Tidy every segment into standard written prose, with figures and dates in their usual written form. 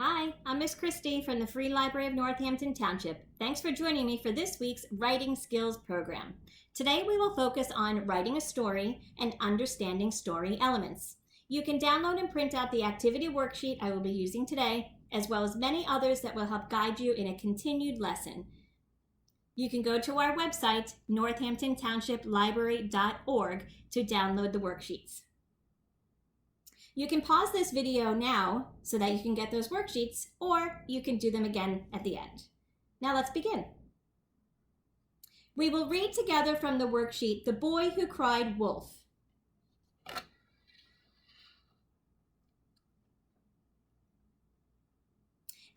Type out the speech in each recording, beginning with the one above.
Hi, I'm Miss Christie from the Free Library of Northampton Township. Thanks for joining me for this week's Writing Skills program. Today we will focus on writing a story and understanding story elements. You can download and print out the activity worksheet I will be using today, as well as many others that will help guide you in a continued lesson. You can go to our website, northamptontownshiplibrary.org, to download the worksheets. You can pause this video now so that you can get those worksheets, or you can do them again at the end. Now let's begin. We will read together from the worksheet, The Boy Who Cried Wolf.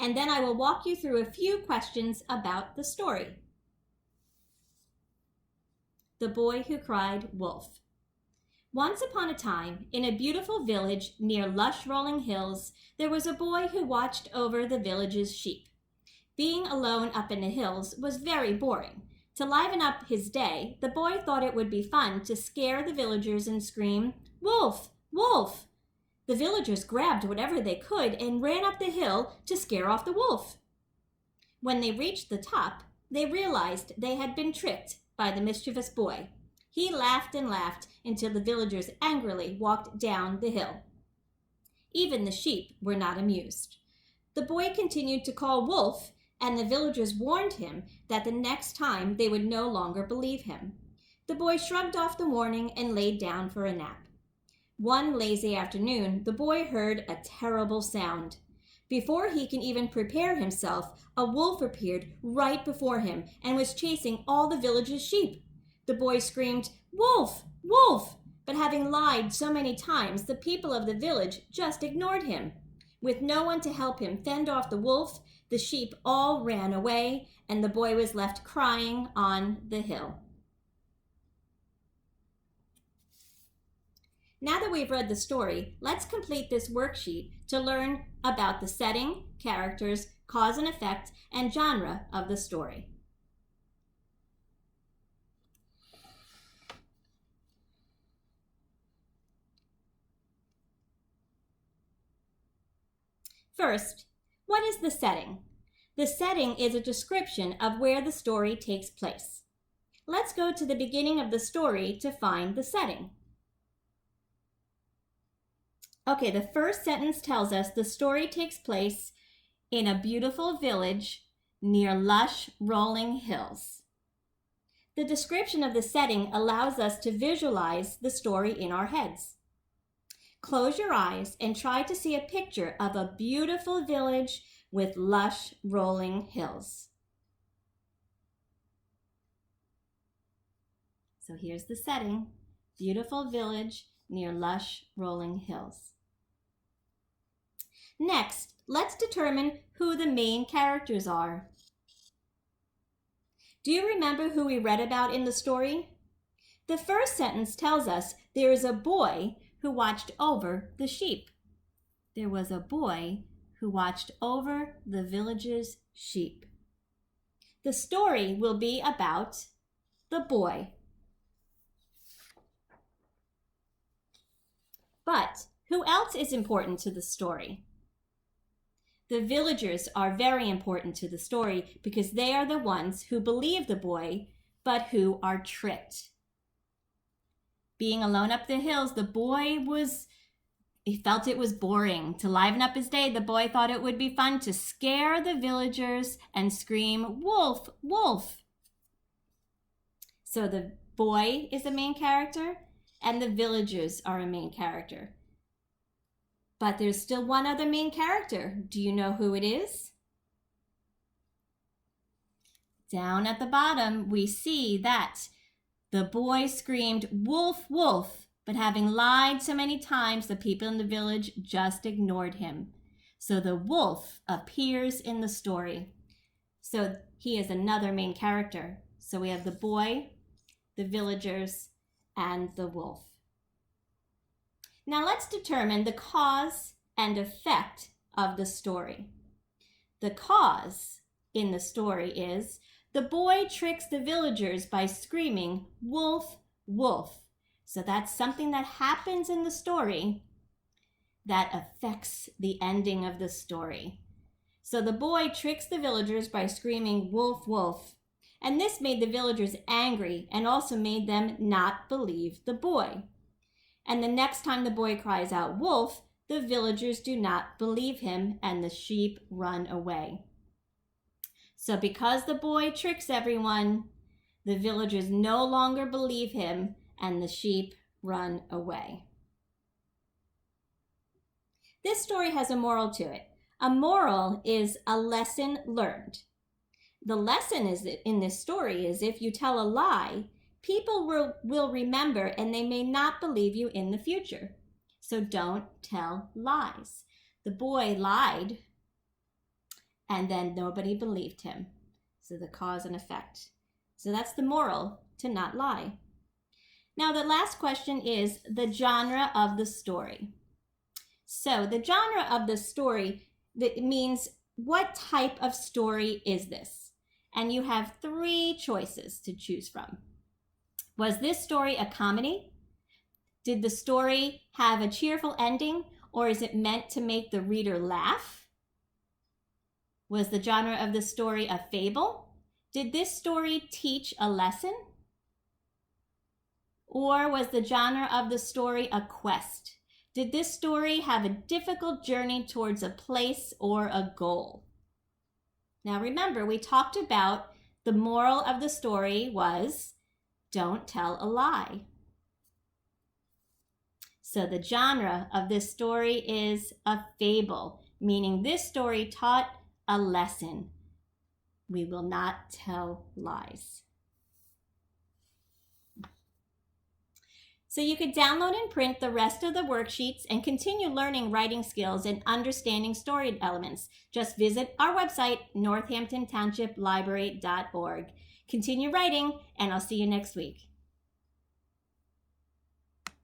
And then I will walk you through a few questions about the story. The Boy Who Cried Wolf. Once upon a time, in a beautiful village near lush rolling hills, there was a boy who watched over the village's sheep. Being alone up in the hills was very boring. To liven up his day, the boy thought it would be fun to scare the villagers and scream, "Wolf! Wolf!" The villagers grabbed whatever they could and ran up the hill to scare off the wolf. When they reached the top, they realized they had been tricked by the mischievous boy. He laughed and laughed until the villagers angrily walked down the hill. Even the sheep were not amused. The boy continued to call wolf, and the villagers warned him that the next time they would no longer believe him. The boy shrugged off the warning and laid down for a nap. One lazy afternoon, the boy heard a terrible sound. Before he can even prepare himself, a wolf appeared right before him and was chasing all the village's sheep. The boy screamed, "Wolf! Wolf!" But having lied so many times, the people of the village just ignored him. With no one to help him fend off the wolf, the sheep all ran away, and the boy was left crying on the hill. Now that we've read the story, let's complete this worksheet to learn about the setting, characters, cause and effect, and genre of the story. First, what is the setting? The setting is a description of where the story takes place. Let's go to the beginning of the story to find the setting. Okay, the first sentence tells us the story takes place in a beautiful village near lush rolling hills. The description of the setting allows us to visualize the story in our heads. Close your eyes and try to see a picture of a beautiful village with lush rolling hills. So here's the setting, beautiful village near lush rolling hills. Next, let's determine who the main characters are. Do you remember who we read about in the story? The first sentence tells us there is a boy who watched over the sheep. There was a boy who watched over the village's sheep. The story will be about the boy. But who else is important to the story? The villagers are very important to the story because they are the ones who believe the boy, but who are tricked. Being alone up the hills, the boy he felt it was boring. To liven up his day, the boy thought it would be fun to scare the villagers and scream, "Wolf, wolf!" So the boy is the main character, and the villagers are a main character. But there's still one other main character. Do you know who it is? Down at the bottom, we see that the boy screamed, "Wolf, wolf!" But having lied so many times, the people in the village just ignored him. So the wolf appears in the story. So he is another main character. So we have the boy, the villagers, and the wolf. Now let's determine the cause and effect of the story. The cause in the story is the boy tricks the villagers by screaming, "Wolf, wolf." So that's something that happens in the story that affects the ending of the story. So the boy tricks the villagers by screaming, "Wolf, wolf." And this made the villagers angry and also made them not believe the boy. And the next time the boy cries out, "Wolf," the villagers do not believe him and the sheep run away. So because the boy tricks everyone, the villagers no longer believe him and the sheep run away. This story has a moral to it. A moral is a lesson learned. The lesson is that in this story is if you tell a lie, people will remember and they may not believe you in the future. So don't tell lies. The boy lied and then nobody believed him. So the cause and effect. So that's the moral, to not lie. Now the last question is the genre of the story. So the genre of the story, that means what type of story is this? And you have 3 choices to choose from. Was this story a comedy? Did the story have a cheerful ending, or is it meant to make the reader laugh? Was the genre of the story a fable? Did this story teach a lesson? Or was the genre of the story a quest? Did this story have a difficult journey towards a place or a goal? Now remember, we talked about the moral of the story was don't tell a lie. So the genre of this story is a fable, meaning this story taught a lesson. We will not tell lies. So you could download and print the rest of the worksheets and continue learning writing skills and understanding story elements. Just visit our website, northamptontownshiplibrary.org. Continue writing, and I'll see you next week.